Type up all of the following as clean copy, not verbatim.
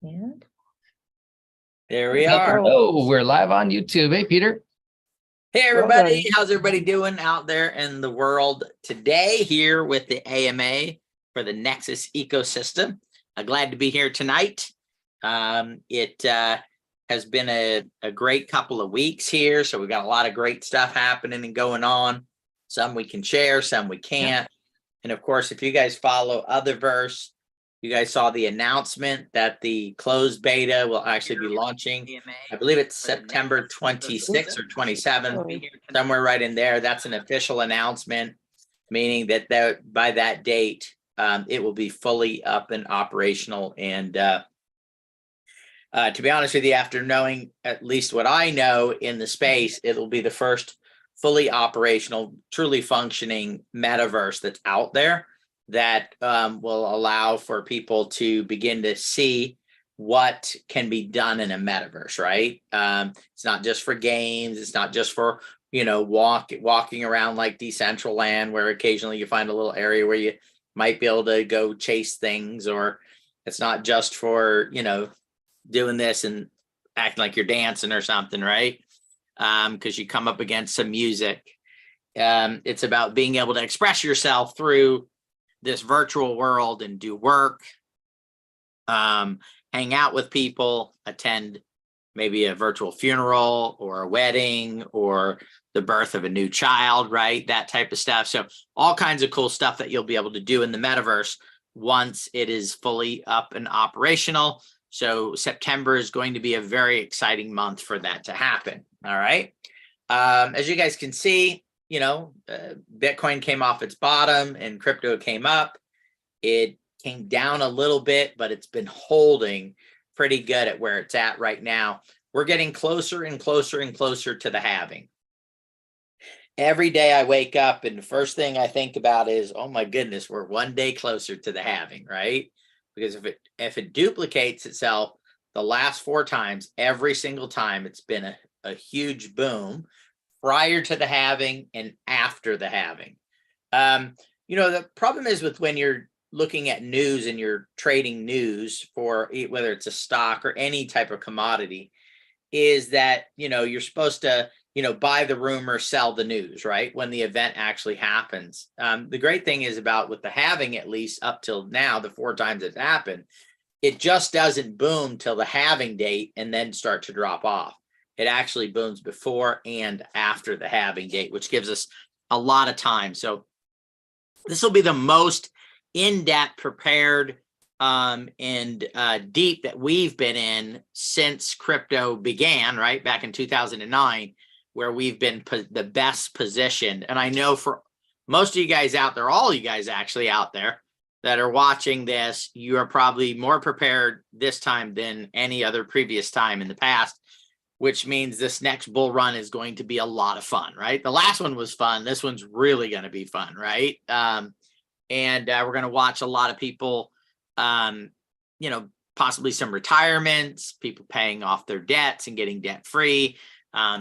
And there we are. Oh, we're live on YouTube. Hey, Peter. Hey, everybody. How's everybody doing out there in the world today? Here with the AMA for the Nexus Ecosystem. Glad to be here tonight. It has been a great couple of weeks here. So we've got a lot of great stuff happening and going on. Some we can share, some we can't. And of course, if you guys follow Otherverse, you guys saw the announcement that the closed beta will actually be launching. I believe it's September 26th or 27th, somewhere right in there. That's an official announcement, meaning that by that date, it will be fully up and operational. And to be honest with you, after knowing at least what I know in the space, it will be the first fully operational, truly functioning metaverse that's out there that will allow for people to begin to see what can be done in a metaverse, right? It's not just for games. It's not just for, walking around like Decentraland, where occasionally you find a little area where you might be able to go chase things, or it's not just for, doing this and acting like you're dancing or something, right? Because you come up against some music. It's about being able to express yourself through this virtual world and do work, hang out with people, attend maybe a virtual funeral or a wedding or the birth of a new child, right? That type of stuff. So all kinds of cool stuff that you'll be able to do in the metaverse once it is fully up and operational. So September is going to be a very exciting month for that to happen. All right. As you guys can see, Bitcoin came off its bottom and crypto came up. It came down a little bit, but it's been holding pretty good at where it's at right now. We're getting closer and closer and closer to the halving. Every day I wake up and the first thing I think about is, oh my goodness, we're one day closer to the halving, right? Because if it duplicates itself the last 4 times, every single time it's been a huge boom prior to the halving and after the halving. The problem is with when you're looking at news and you're trading news for whether it's a stock or any type of commodity, is that, you're supposed to, buy the rumor, sell the news, right? When the event actually happens. The great thing is about with the halving, at least up till now, the 4 times it's happened, it just doesn't boom till the halving date and then start to drop off. It actually booms before and after the halving date, which gives us a lot of time. So this will be the most in-depth, prepared, and deep that we've been in since crypto began, right? Back in 2009, where we've been the best positioned. And I know for most of you guys out there, all you guys actually out there that are watching this, you are probably more prepared this time than any other previous time in the past, which means this next bull run is going to be a lot of fun, right? The last one was fun. This one's really going to be fun, right? And we're going to watch a lot of people, possibly some retirements, people paying off their debts and getting debt free,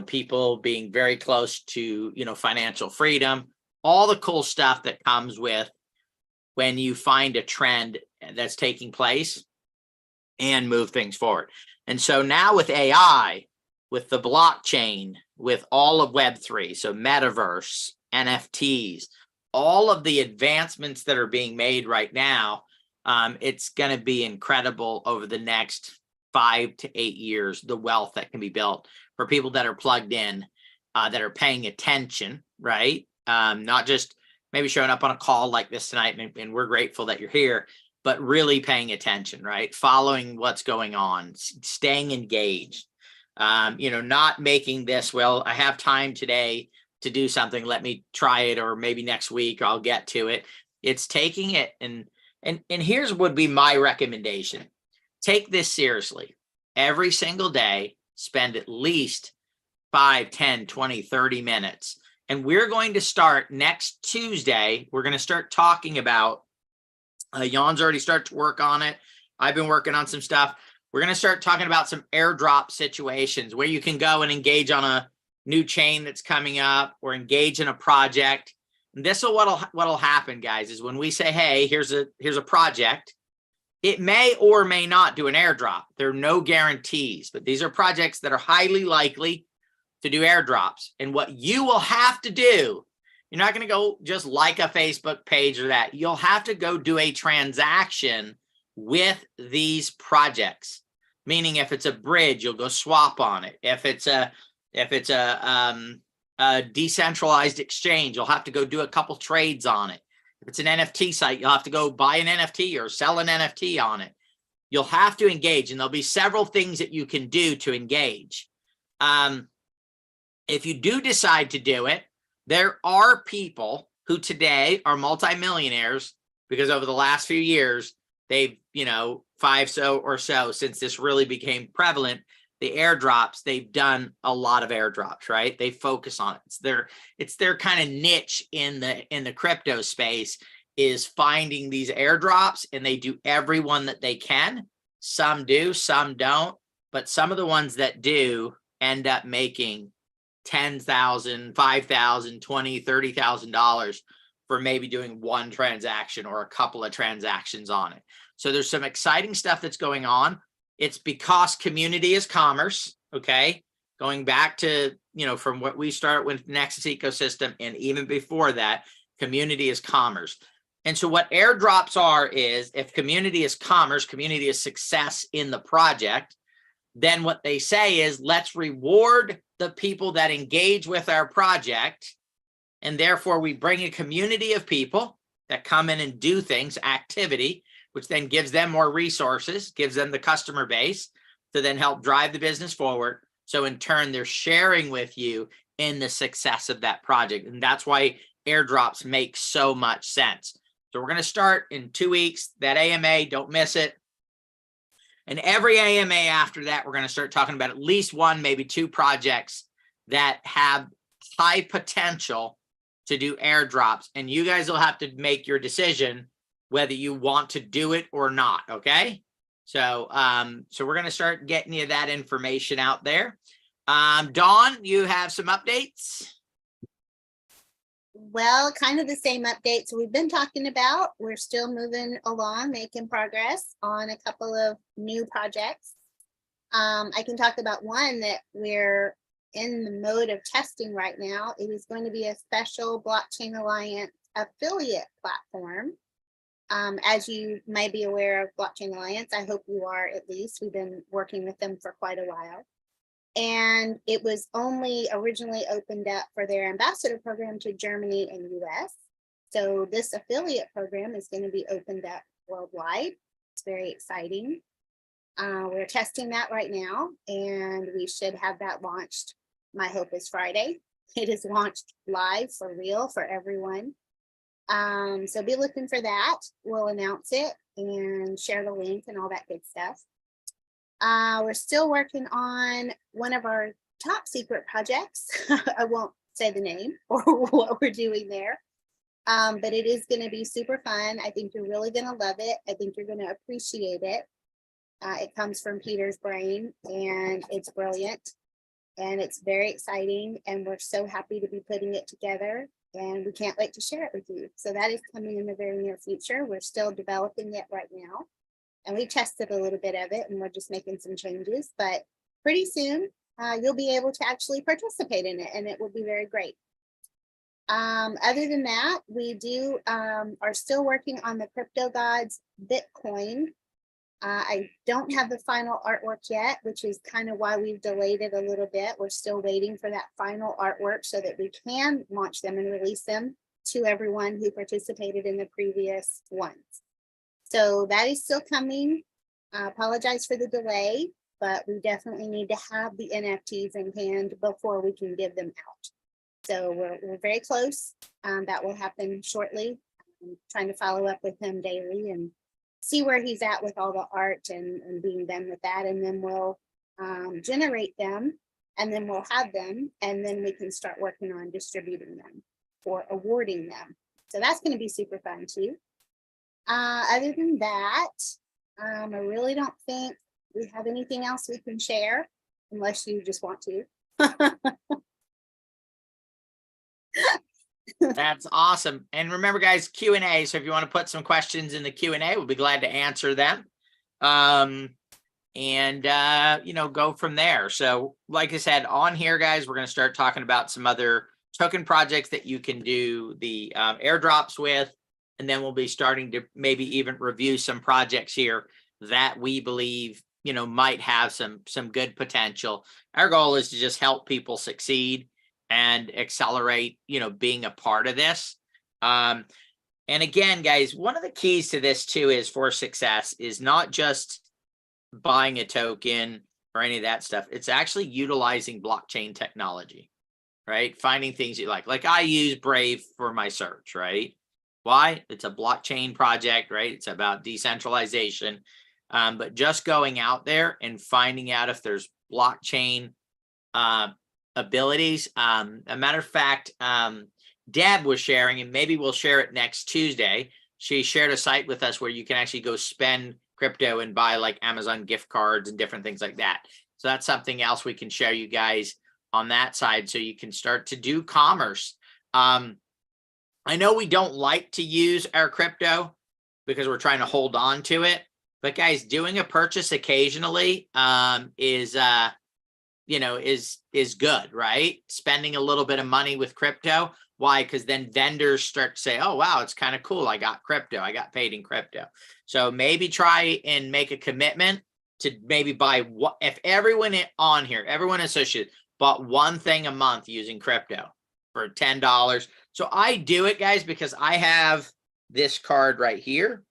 people being very close to, financial freedom, all the cool stuff that comes with when you find a trend that's taking place and move things forward. And so now with AI, with the blockchain, with all of Web3, so metaverse, NFTs, all of the advancements that are being made right now, it's going to be incredible over the next 5 to 8 years, the wealth that can be built for people that are plugged in, that are paying attention, right? Not just maybe showing up on a call like this tonight, and we're grateful that you're here, but really paying attention, right? Following what's going on, staying engaged, not making this, well, I have time today to do something, let me try it, or maybe next week I'll get to it. It's taking it, and here's would be my recommendation. Take this seriously. Every single day, spend at least 5, 10, 20, 30 minutes. And we're going to start next Tuesday. We're going to start talking about, Jan's already started to work on it. I've been working on some stuff. We're going to start talking about some airdrop situations where you can go and engage on a new chain that's coming up or engage in a project. And this will what'll happen, guys, is when we say, hey, here's a project, It may or may not do an airdrop. There are no guarantees, but these are projects that are highly likely to do airdrops. And what you will have to do, you're not going to go just like a Facebook page or that. You'll have to go do a transaction with these projects. Meaning if it's a bridge, you'll go swap on it. If it's a decentralized exchange, you'll have to go do a couple trades on it. If it's an NFT site, you'll have to go buy an NFT or sell an NFT on it. You'll have to engage, and there'll be several things that you can do to engage. If you do decide to do it, there are people who today are multimillionaires because over the last few years, they've, 5 or so since this really became prevalent, the airdrops, they've done a lot of airdrops, right? They focus on it. It's their kind of niche in the crypto space is finding these airdrops, and they do every one that they can. Some do, some don't, but some of the ones that do end up making $10,000, $5,000, $20,000, $30,000 for maybe doing one transaction or a couple of transactions on it. So there's some exciting stuff that's going on. It's because community is commerce, okay? Going back to, from what we started with Nexus Ecosystem and even before that, community is commerce. And so what airdrops are is if community is commerce, community is success in the project, then what they say is let's reward the people that engage with our project. And therefore we bring a community of people that come in and do things, activity, which then gives them more resources, gives them the customer base to then help drive the business forward. So in turn, they're sharing with you in the success of that project. And that's why airdrops make so much sense. So we're going to start in 2 weeks, that AMA, don't miss it. And every AMA after that, we're going to start talking about at least one, maybe 2 projects that have high potential to do airdrops. And you guys will have to make your decision whether you want to do it or not, okay? So we're going to start getting you that information out there. Dawn, you have some updates? Well, kind of the same updates we've been talking about. We're still moving along, making progress on a couple of new projects. I can talk about one that we're in the mode of testing right now. It is going to be a special Blockchain Alliance affiliate platform. As you may be aware of Blockchain Alliance, I hope you are at least. We've been working with them for quite a while. And it was only originally opened up for their ambassador program to Germany and US. So this affiliate program is going to be opened up worldwide. It's very exciting. We're testing that right now, and we should have that launched. My hope is Friday. It is launched live for real for everyone. So be looking for that. We'll announce it and share the link and all that good stuff. We're still working on one of our top secret projects. I won't say the name or what we're doing there, but it is going to be super fun. I think you're really going to love it. I think you're going to appreciate it. It comes from Peter's brain, and it's brilliant, and it's very exciting, and we're so happy to be putting it together. And we can't wait to share it with you. So that is coming in the very near future. We're still developing it right now. And we tested a little bit of it, and we're just making some changes. But pretty soon, you'll be able to actually participate in it, and it will be very great. Other than that, we are still working on the Crypto Gods Bitcoin. I don't have the final artwork yet, which is kind of why we've delayed it a little bit. We're still waiting for that final artwork so that we can launch them and release them to everyone who participated in the previous ones. So that is still coming. I apologize for the delay, but we definitely need to have the NFTs in hand before we can give them out. So we're very close. That will happen shortly. I'm trying to follow up with him daily and see where he's at with all the art and being done with that. And then we'll generate them, and then we'll have them, and then we can start working on distributing them or awarding them. So that's going to be super fun too. Other than that, I really don't think we have anything else we can share unless you just want to. That's awesome. And remember, guys, Q&A. So if you want to put some questions in the Q&A, we'll be glad to answer them. and you know, go from there. So like I said, on here, guys, we're going to start talking about some other token projects that you can do the airdrops with, and then we'll be starting to maybe even review some projects here that we believe, you know, might have some good potential. Our goal is to just help people succeed and accelerate, you know, being a part of this. And again, guys, one of the keys to this too is for success is not just buying a token or any of that stuff. It's actually utilizing blockchain technology, right? Finding things you like I use Brave for my search, right? Why? It's a blockchain project, right? It's about decentralization. But just going out there and finding out if there's blockchain abilities. A matter of fact, Deb was sharing, and maybe we'll share it next Tuesday. She shared a site with us where you can actually go spend crypto and buy like Amazon gift cards and different things like that. So that's something else we can share you guys on that side, so you can start to do commerce. I know we don't like to use our crypto because we're trying to hold on to it, but guys, doing a purchase occasionally is good, right? Spending a little bit of money with crypto. Why? Because then vendors start to say, oh, wow, it's kind of cool. I got crypto. I got paid in crypto. So maybe try and make a commitment to maybe buy what, if everyone on here, everyone associated bought one thing a month using crypto for $10. So I do it, guys, because I have this card right here.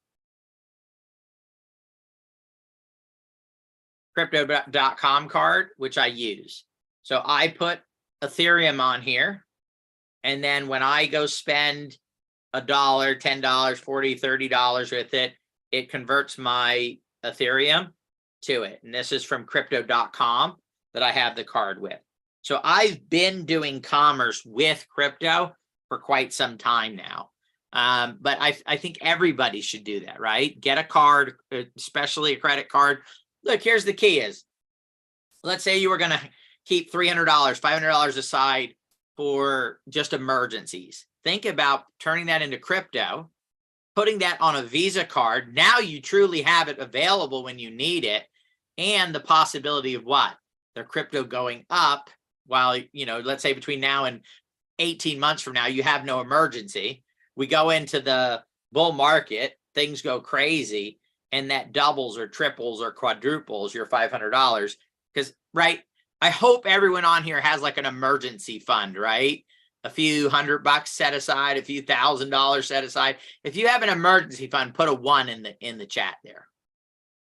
Crypto.com card, which I use. So I put Ethereum on here. And then when I go spend $1, $10, $40, $30 with it, it converts my Ethereum to it. And this is from crypto.com that I have the card with. So I've been doing commerce with crypto for quite some time now. But I think everybody should do that, right? Get a card, especially a credit card. Look, here's the key is, let's say you were going to keep $300, $500 aside for just emergencies. Think about turning that into crypto, putting that on a Visa card. Now you truly have it available when you need it. And the possibility of what? Their crypto going up while, you know, let's say between now and 18 months from now, you have no emergency. We go into the bull market, things go crazy, and that doubles or triples or quadruples your $500. Because, right, I hope everyone on here has like an emergency fund, right? A few $100 set aside, a few $1,000 set aside. If you have an emergency fund, put a 1 in the chat there.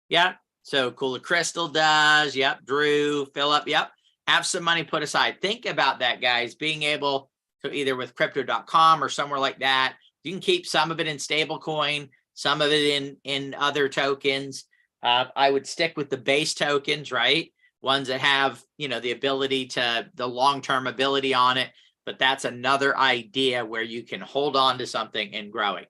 Yeah. So Cooler Crystal does. Yep. Drew, Philip. Yep. Have some money put aside. Think about that, guys. Being able to either with crypto.com or somewhere like that, you can keep some of it in stablecoin, some of it in other tokens. I would stick with the base tokens, right? Ones that have, you know, the ability to the long-term ability on it. But that's another idea where you can hold on to something and grow it.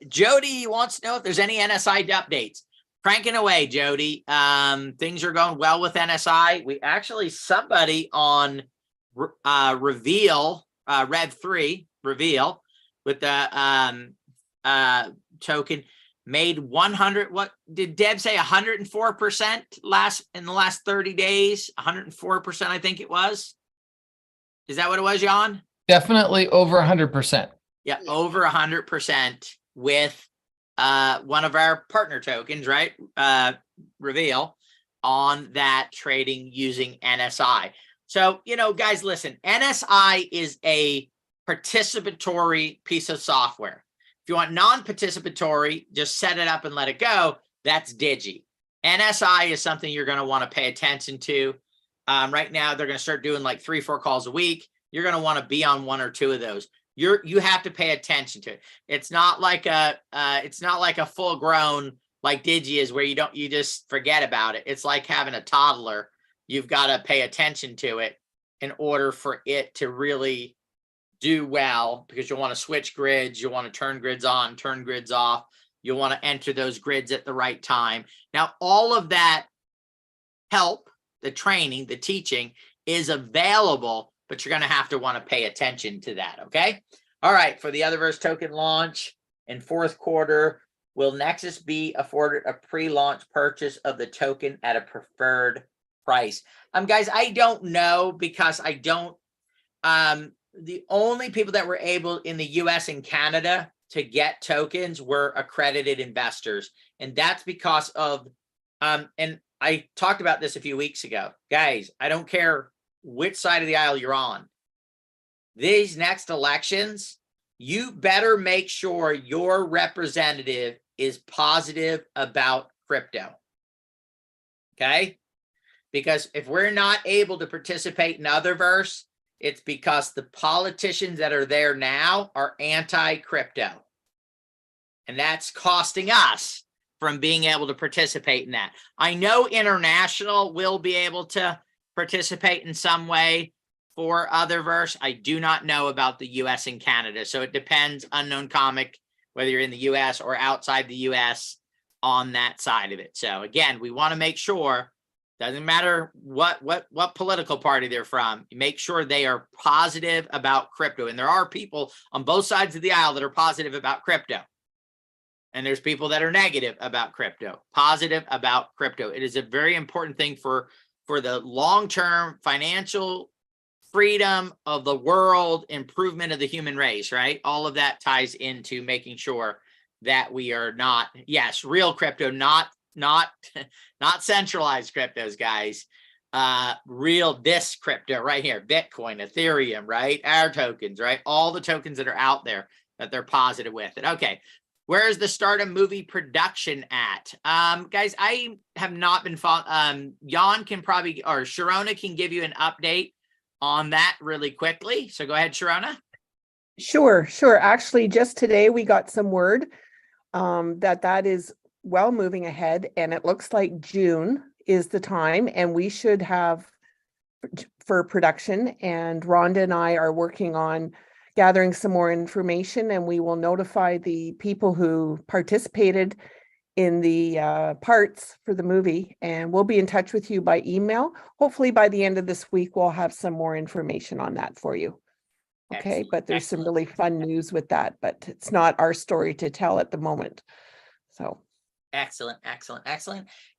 Jody wants to know if there's any NSI updates. Cranking away, Jody. Things are going well with NSI. We actually, somebody on Reveal, Rev3, Reveal, with the token made 100, what did Deb say, 104% in the last 30 days? 104%, I think it was. Is that what it was, Jan? Definitely over 100%. Yeah, over 100% with one of our partner tokens, right? Reveal on that trading using NSI. So, you know, guys, listen, NSI is a participatory piece of software. If you want non-participatory, just set it up and let it go. That's Digi. NSI is something you're going to want to pay attention to. Right now, they're going to start doing like 3-4 calls a week. You're going to want to be on 1 or 2 of those. You have to pay attention to it. It's not like a full grown like Digi is where you just forget about it. It's like having a toddler. You've got to pay attention to it in order for it to really do well, because you'll want to switch grids. You'll want to turn grids on, turn grids off. You'll want to enter those grids at the right time. Now, all of that help, the training, the teaching is available, but you're going to have to want to pay attention to that. Okay. All right. For the Otherverse token launch in 4th quarter, will Nexus be afforded a pre-launch purchase of the token at a preferred price? Guys, I don't know because I don't, the only people that were able in the US and Canada to get tokens were accredited investors. And that's because of, and I talked about this a few weeks ago. Guys, I don't care which side of the aisle you're on. These next elections, you better make sure your representative is positive about crypto. Okay? Because if we're not able to participate in Otherverse, it's because the politicians that are there now are anti-crypto. And that's costing us from being able to participate in that. I know international will be able to participate in some way for Otherverse. I do not know about the US and Canada. So it depends, unknown comic, whether you're in the US or outside the US on that side of it. So again, we want to make sure, doesn't matter what political party they're from, you make sure they are positive about crypto. And there are people on both sides of the aisle that are positive about crypto. And there's people that are negative about crypto, positive about crypto. It is a very important thing for the long-term financial freedom of the world, improvement of the human race, right? All of that ties into making sure that we are not, yes, real crypto, not centralized cryptos, guys. Real this crypto right here, Bitcoin, Ethereum, right? Our tokens, right? All the tokens that are out there that they're positive with it. Okay. Where is the start of movie production at? Guys, I have not been following. Jan can probably, or Sharona can give you an update on that really quickly. So go ahead, Sharona. Sure. Actually, just today we got some word that is well moving ahead, and it looks like June is the time, and we should have for production. And Rhonda and I are working on gathering some more information, and we will notify the people who participated in the parts for the movie, and we'll be in touch with you by email. Hopefully by the end of this week, we'll have some more information on that for you. Okay, Excellent. but there's some really fun news with that, but it's not our story to tell at the moment. So. Excellent.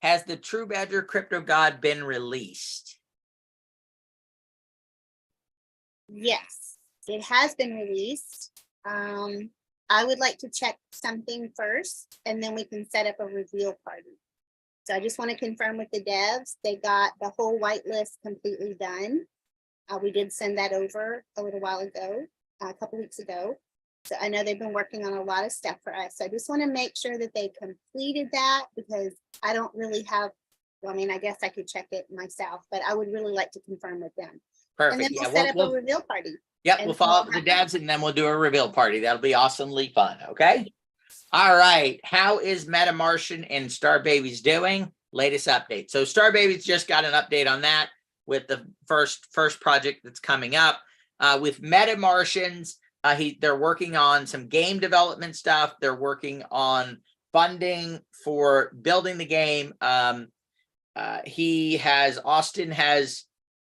Has the TruBadger Crypto God been released? Yes, it has been released. I would like to check something first, and then we can set up a reveal party. So I just want to confirm with the devs, they got the whole whitelist completely done. We did send that over a little while ago, a couple weeks ago. So I know they've been working on a lot of stuff for us. So I just want to make sure that they completed that, because I don't really have, well, I mean, I guess I could check it myself, but I would really like to confirm with them. Perfect. And then we'll set up a reveal party. Yep, we'll follow up with the devs, and then we'll do a reveal party. That'll be awesomely fun. Okay. All right. How is MetaMartian and Star Babies doing? Latest update. So Star Babies just got an update on that with the first project that's coming up. With MetaMartians, they're working on some game development stuff. They're working on funding for building the game. Austin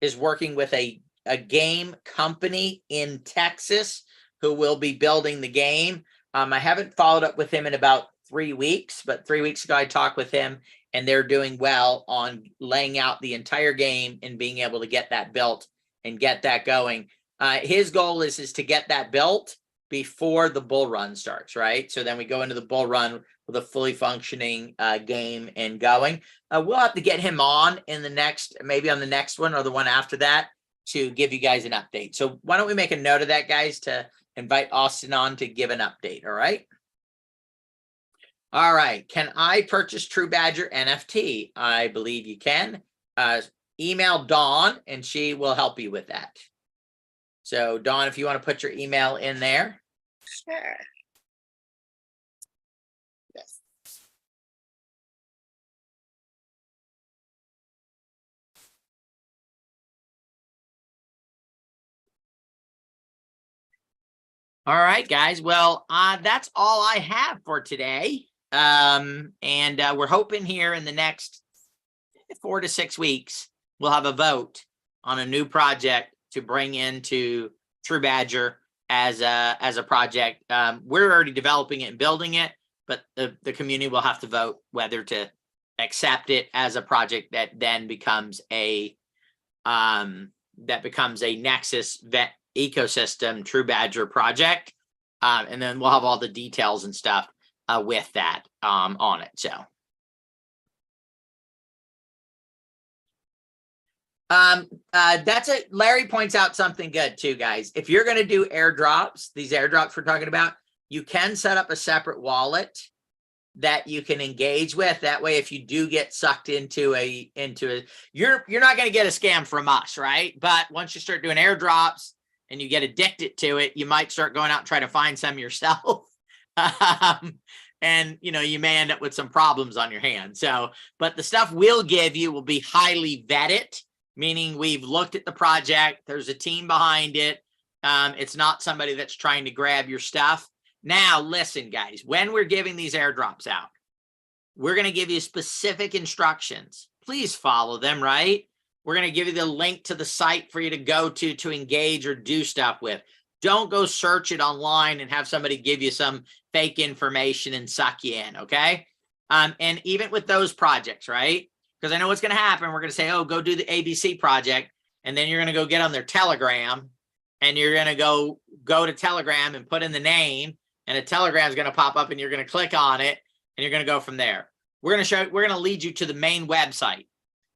is working with a game company in Texas who will be building the game. I haven't followed up with him in about 3 weeks, but 3 weeks ago I talked with him, and they're doing well on laying out the entire game and being able to get that built and get that going. His goal is to get that built before the bull run starts, right? So then we go into the bull run with a fully functioning game and going. We'll have to get him on in the next, maybe on the next one or the one after that, to give you guys an update. So why don't we make a note of that, guys, to invite Austin on to give an update, all right? All right, can I purchase TruBadger NFT? I believe you can. Email Dawn, and she will help you with that. So Dawn, if you want to put your email in there. Sure. Yes. All right, guys. Well, that's all I have for today. And we're hoping here in the next 4 to 6 weeks, we'll have a vote on a new project to bring into TruBadger as a project. We're already developing it and building it, but the community will have to vote whether to accept it as a project that then becomes a Nexus Ecosystem TruBadger project. And then we'll have all the details and stuff with that on it. So that's it. Larry points out something good too, guys. If you're going to do airdrops, these airdrops we're talking about, you can set up a separate wallet that you can engage with. That way, if you do get sucked into a, you're not going to get a scam from us, right? But once you start doing airdrops and you get addicted to it, you might start going out and try to find some yourself. And you may end up with some problems on your hands. So, but the stuff we'll give you will be highly vetted, meaning we've looked at the project. There's a team behind it. It's not somebody that's trying to grab your stuff. Now, listen, guys, when we're giving these airdrops out, we're going to give you specific instructions. Please follow them, right? We're going to give you the link to the site for you to go to engage or do stuff with. Don't go search it online and have somebody give you some fake information and suck you in, okay? And even with those projects, right? Because I know what's going to happen. We're going to say, oh, go do the ABC project. And then you're going to go get on their Telegram. And you're going to go to Telegram and put in the name. And a Telegram is going to pop up and you're going to click on it and you're going to go from there. We're going to lead you to the main website.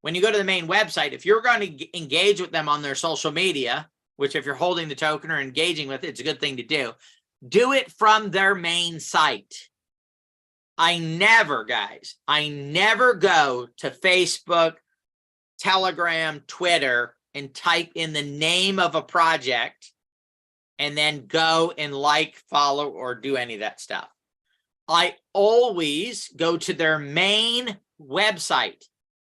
When you go to the main website, if you're going to engage with them on their social media, which if you're holding the token or engaging with it, it's a good thing to do it from their main site. I never go to Facebook, Telegram, Twitter, and type in the name of a project and then go and like, follow, or do any of that stuff. I always go to their main website,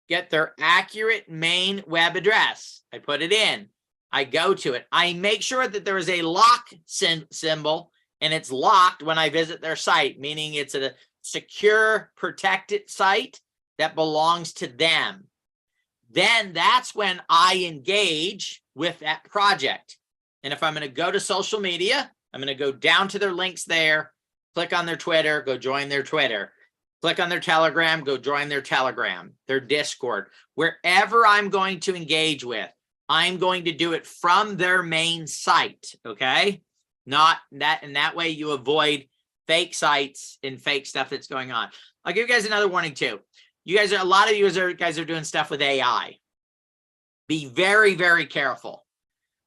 get their accurate main web address. I put it in. I go to it. I make sure that there is a lock symbol and it's locked when I visit their site, meaning it's a secure, protected site that belongs to them. Then that's when I engage with that project. And if I'm going to go to social media, I'm going to go down to their links there, click on their Twitter, go join their Twitter, click on their Telegram, go join their Telegram, their Discord, wherever I'm going to engage with, I'm going to do it from their main site. Okay. Not that, and that way you avoid fake sites and fake stuff that's going on. I'll give you guys another warning too. A lot of you guys are doing stuff with AI. Be very, very careful.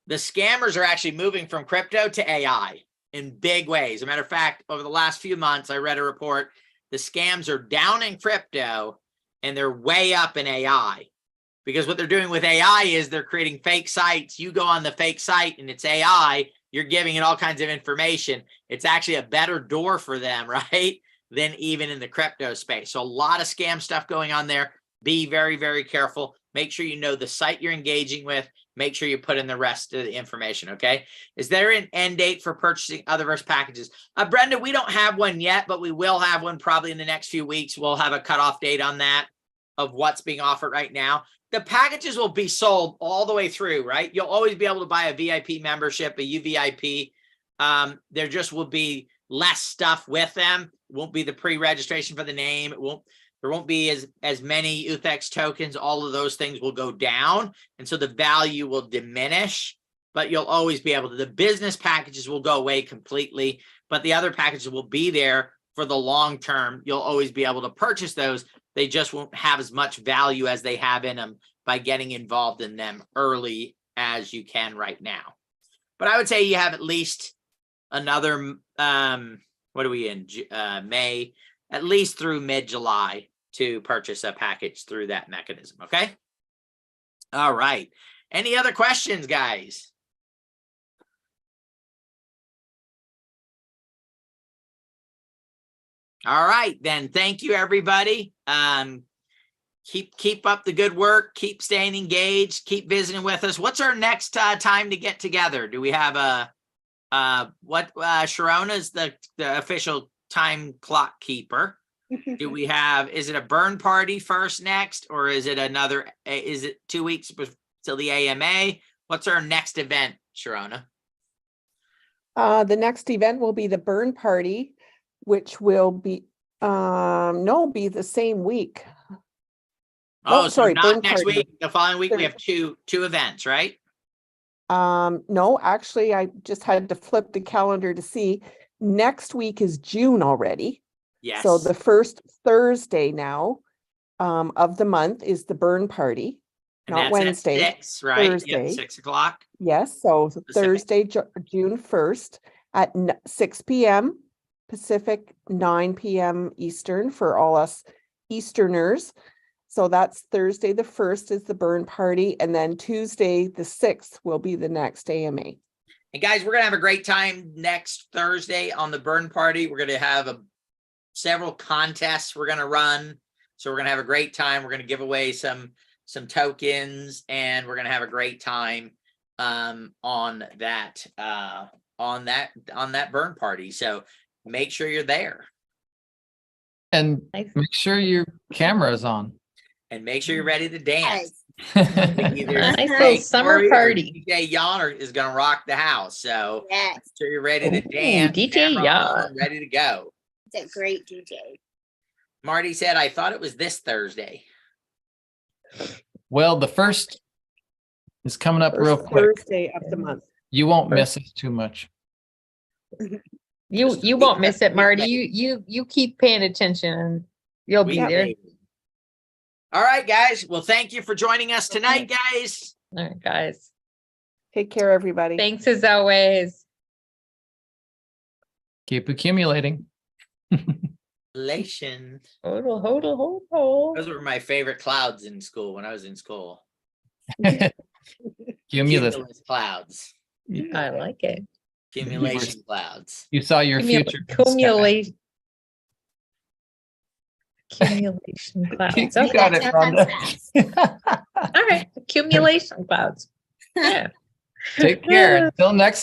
The scammers are actually moving from crypto to AI in big ways. As a matter of fact, over the last few months, I read a report, the scams are down in crypto and they're way up in AI. Because what they're doing with AI is they're creating fake sites. You go on the fake site and it's AI, you're giving it all kinds of information. It's actually a better door for them, right? Than even in the crypto space. So a lot of scam stuff going on there. Be very, very careful. Make sure you know the site you're engaging with. Make sure you put in the rest of the information, okay? Is there an end date for purchasing Otherverse packages? Brenda, we don't have one yet, but we will have one probably in the next few weeks. We'll have a cutoff date on that of what's being offered right now. The packages will be sold all the way through, right? You'll always be able to buy a VIP membership, a UVIP. There just will be less stuff with them. It won't be the pre-registration for the name. There won't be as many UTHEX tokens. All of those things will go down. And so the value will diminish, but you'll always be able to. The business packages will go away completely, but the other packages will be there for the long term. You'll always be able to purchase those. They just won't have as much value as they have in them by getting involved in them early as you can right now. But I would say you have at least another, what are we in, May, at least through mid-July to purchase a package through that mechanism, okay? All right. Any other questions, guys? All right, then. Thank you, everybody. Keep up the good work. Keep staying engaged. Keep visiting with us. What's our next time to get together? Do we have Sharona's the official time clock keeper? Do we have, is it a burn party first next, or is it is it 2 weeks till the AMA? What's our next event, Sharona? The next event will be the burn party, which will be No, be the same week. Oh, Oh, so sorry, not burn next party. week. The following week we have two events, right? No, actually, I just had to flip the calendar to see. Next week is June already. Yes. So the first Thursday now of the month is the burn party, And not that's Wednesday. at 6, right? Thursday. Yep, 6 o'clock. Yes, so Pacific. Thursday, June 1st at 6 p.m. Pacific, 9 p.m. Eastern for all us Easterners. So that's Thursday the 1st is the burn party, and then Tuesday the 6th will be the next AMA. And guys, we're gonna have a great time next Thursday on the burn party. We're gonna have several contests we're gonna run. So we're gonna have a great time. We're gonna give away some tokens, and we're gonna have a great time on that burn party. So make sure you're there. And Nice. make sure your camera is on. And make sure you're ready to dance. Yes. Either Nice little Jake summer Murray or party. DJ Yon is going to rock the house. So Yes, make sure you're ready to Ooh, dance. DJ camera Yon. on, ready to go. it's a great DJ. Marty said, I thought it was this Thursday. Well, the first is coming up real First quick. Thursday of the month. You won't miss it too much. You won't miss it, Marty. You keep paying attention and you'll be Sweet there. baby. All right, guys. Well, thank you for joining us tonight, guys. All right, guys. Take care, everybody. Thanks as always. Keep accumulating. Relation. Hodl. Those were my favorite clouds in school when I was in school. Cumulus. Cumulus clouds. I like it. Accumulation clouds. You saw your future. in the sky. Accumulation clouds. You Okay. got it, Rhonda. All right. Accumulation clouds. Yeah. Take care. Until next